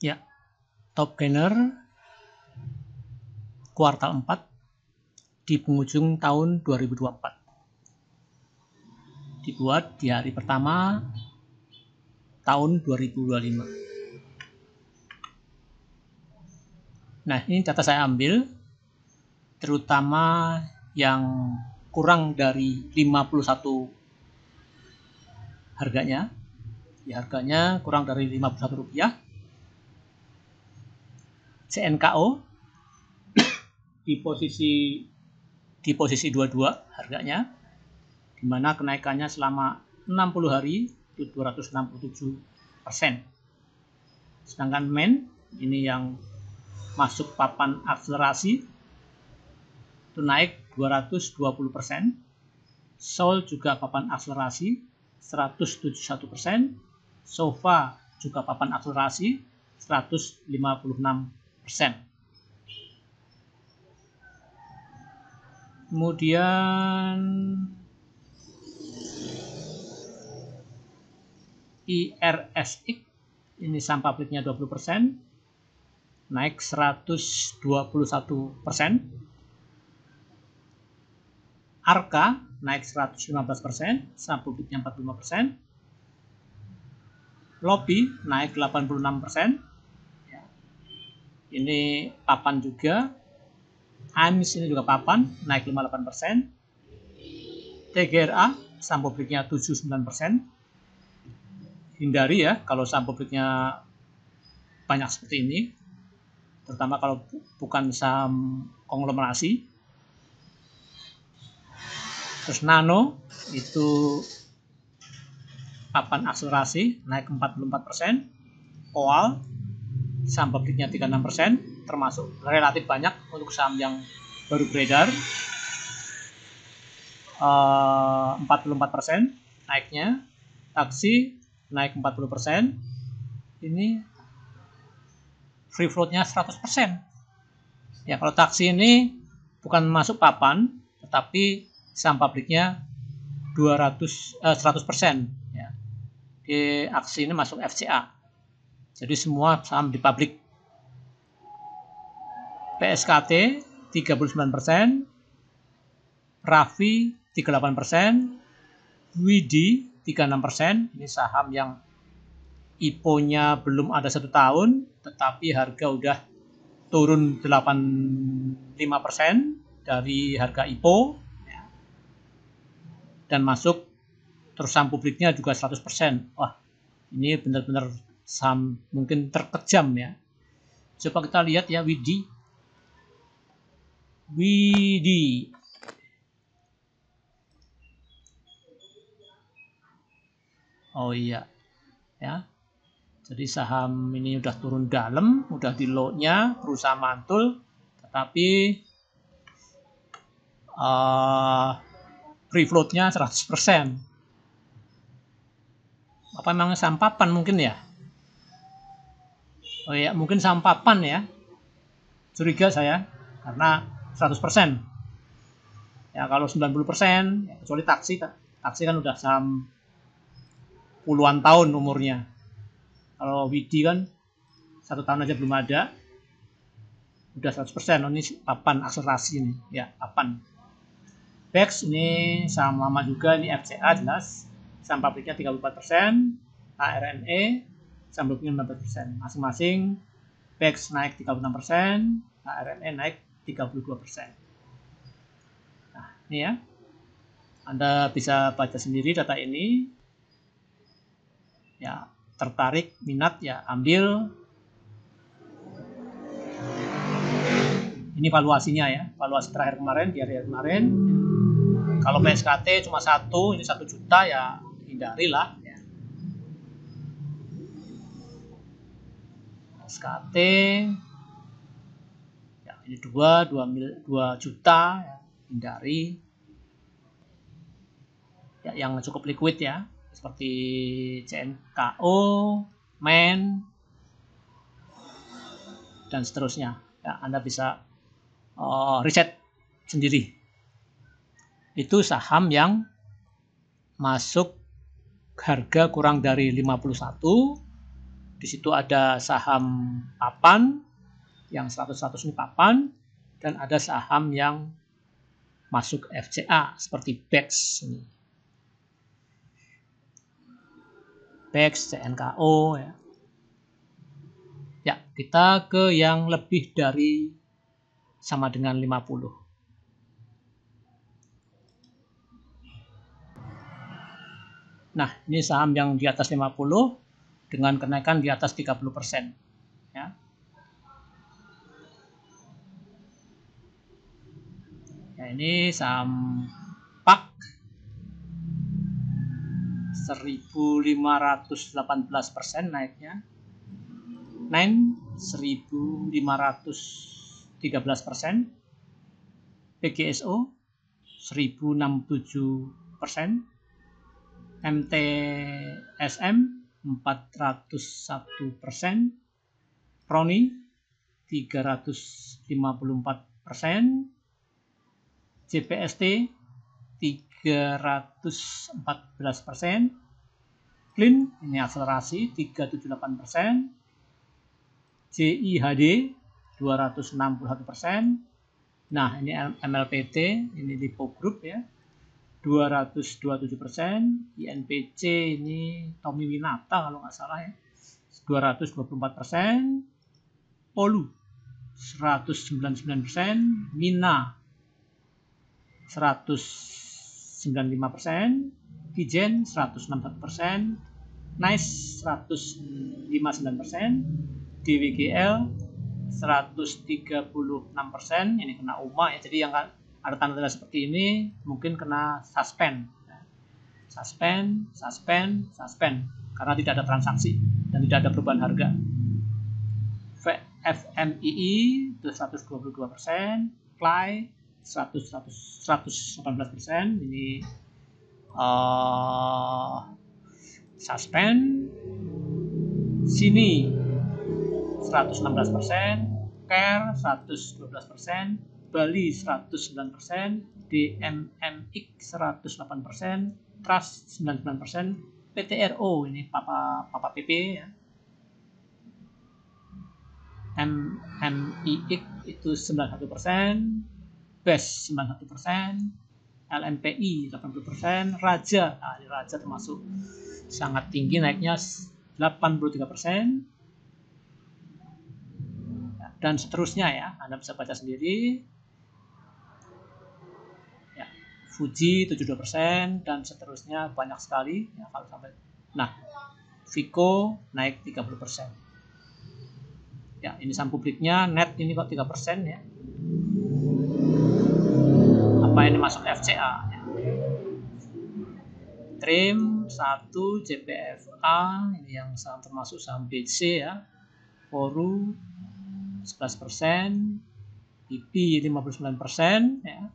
Ya, top gainer kuartal 4 di penghujung tahun 2024. Dibuat di hari pertama tahun 2025. Nah, ini data saya ambil terutama yang kurang dari 51 harganya. Ya, harganya kurang dari Rp51. CNKO di posisi 22 harganya, di mana kenaikannya selama 60 hari itu 267%. Sedangkan MEN ini yang masuk papan akselerasi itu naik 220%. SOL juga papan akselerasi 171%. SOFA juga papan akselerasi 156%. Kemudian IRSX ini saham publiknya 20%, naik 121%. ARKA naik 115%, saham publiknya 45%. LOPI naik 86%. Ini papan juga. AMIS ini juga papan, naik 58%. TGRA, saham publiknya 79%. Hindari ya kalau saham publiknya banyak seperti ini, terutama kalau bukan saham konglomerasi. Terus Nano itu papan akselerasi, naik 44%. Koal, saham publiknya 36%, termasuk relatif banyak untuk saham yang baru beredar. 44% naiknya. Taksi naik 40%. Ini free float-nya 100%. Ya, kalau taksi ini bukan masuk papan, tetapi saham publiknya 100%. Ya. Di aksi ini masuk FCA. Jadi semua saham di publik. PSKT 39%, Rafi 38%, Widi 36%. Ini saham yang IPO-nya belum ada 1 tahun, tetapi harga udah turun 85% dari harga IPO, dan masuk terus saham publiknya juga 100%. Wah, ini benar-benar saham mungkin terkejam ya. Coba kita lihat ya Widi. Oh iya ya. Jadi saham ini udah turun dalam, udah di low-nya, berusaha mantul, tetapi free float-nya 100%. Apa memang saham papan mungkin ya? Oh iya, mungkin saham papan ya. Curiga saya, karena 100%. Ya kalau 90%, ya, kecuali taksi kan udah saham puluhan tahun umurnya. Kalau Widi kan 1 tahun aja belum ada, udah 100%. Oh, ini papan akselerasi ini, ya papan. BEX ini saham lama juga, ini FCA jelas, saham publiknya 34%, ARNE saham publiknya 15%, masing-masing. BEX naik 36%, ARNE naik 32%. Nah ini ya, Anda bisa baca sendiri data ini. Ya, tertarik, minat ya ambil. Ini valuasinya ya, valuasi terakhir kemarin di hari kemarin. Kalau PSKT cuma 1, ini 1 juta ya hindari lah ya. PSKT ya ini 2 juta ya, hindari. Ya, yang cukup liquid ya, seperti CNKO, MEN, dan seterusnya. Ya, Anda bisa riset sendiri. Itu saham yang masuk harga kurang dari 51, Di situ ada saham papan, yang 100-100 ini papan, dan ada saham yang masuk FCA seperti BEX ini. BEX, CNKO ya. Ya, kita ke yang lebih dari sama dengan 50. Nah, ini saham yang di atas 50 dengan kenaikan di atas 30%. Ya. Ya, ini saham PAK 1518% naiknya. 1513%. PGSO 1067%. MTSM 401%, Roni 354%, JPST 314%, Clean ini akselerasi 378%, JIHD 261%. Nah, ini MLPT, ini Lipo Group ya. 227%, INPC ini Tommy Winata kalau nggak salah ya, 224%, Polu 199%, Mina 195%, Kijen 161%, Nice 159%, DWGL 136%, ini kena UMA ya, jadi yang ada tanda-tanda seperti ini mungkin kena suspend, karena tidak ada transaksi dan tidak ada perubahan harga. FMII itu 122%, CLY 118%, ini suspend. Sini 116%, CARE 112%, Bali 109%, DMMX 108%, Trust 99%, PTRO ini Papa PP ya. MMIX itu 91%, BES 91%, LMPI 80%, Raja, nah ini Raja termasuk sangat tinggi naiknya 83%, dan seterusnya ya, Anda bisa baca sendiri. Ya, Fuji 72% dan seterusnya banyak sekali ya kalau sampai. Nah, Vico naik 30%. Ya, ini saham publiknya, net ini kok 3% ya. Apa ini masuk FCA ya. Trim 1, JPFA ini yang saham termasuk saham BC ya. Foru 11%, BP 59% ya.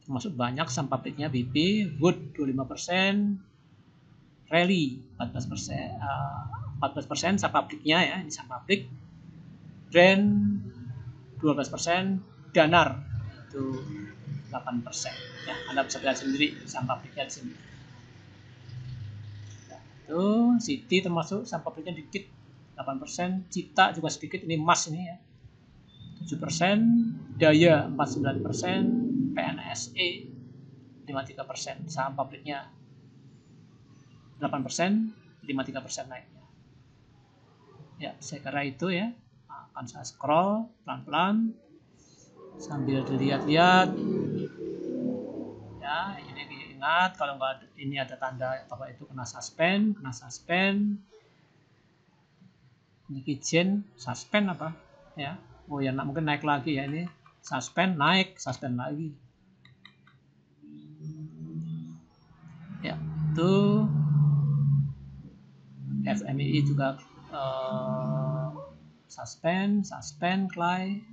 Termasuk banyak saham pabriknya BP, Wood 25%, Rally 14% saham pabriknya ya, ini saham pabrik. Brand 12%, Danar itu 8% ya. Anda bisa lihat sendiri saham pabriknya di sini. Ya, itu City termasuk saham pabriknya dikit 8%, Cita juga sedikit, ini emas ini ya 7%, Daya 49%, PNSE 53%, saham pabriknya 8%, 53% naiknya. Ya, saya kira itu ya. Akan saya scroll pelan-pelan sambil dilihat-lihat. Ya, ini diingat kalau nggak ini ada tanda bahwa itu kena suspend. Ini Kijen suspend apa? Ya. Oh ya, mungkin naik lagi ya ini. Suspend lagi. Ya, itu FMII juga suspend, CLY.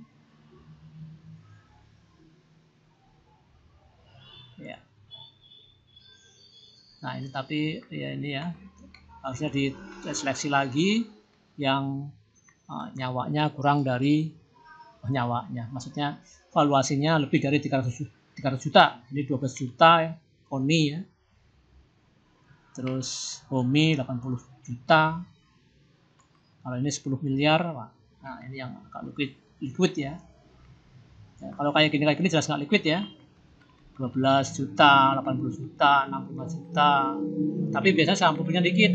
Ya. Nah, ini tapi ya ini ya harusnya diseleksi lagi yang nyawanya kurang dari nyawanya. Maksudnya valuasinya lebih dari 300 juta. Ini 12 juta ya, Koni ya. Terus Homi 80 juta. Kalau ini 10 miliar, nah ini yang agak liquid ya. Kalau kayak gini jelas nggak liquid ya. 12 juta, 80 juta, 65 juta. Tapi biasanya saham publiknya dikit.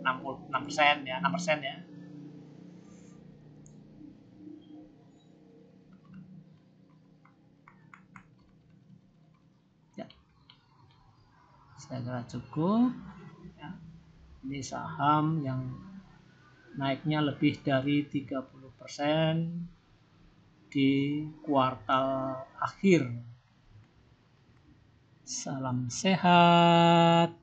6% ya, 6% ya. Ya. Saya kira cukup. Ya. Ini saham yang naiknya lebih dari 30% di kuartal akhir. Salam sehat.